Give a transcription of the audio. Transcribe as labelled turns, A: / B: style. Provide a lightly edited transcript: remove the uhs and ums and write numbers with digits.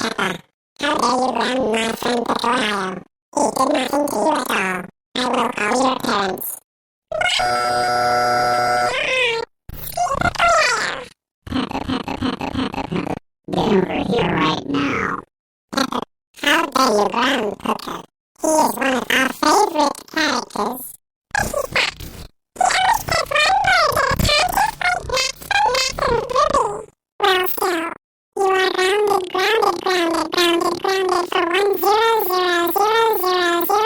A: Pepper, how dare you ground my friend Petronio? He did nothing to you at all. I will call your parents.
B: Get over here right now.
A: Pepper, how dare you ground Cooker? He is one of our favorite characters. Well, Phil, you are grounded for 10000000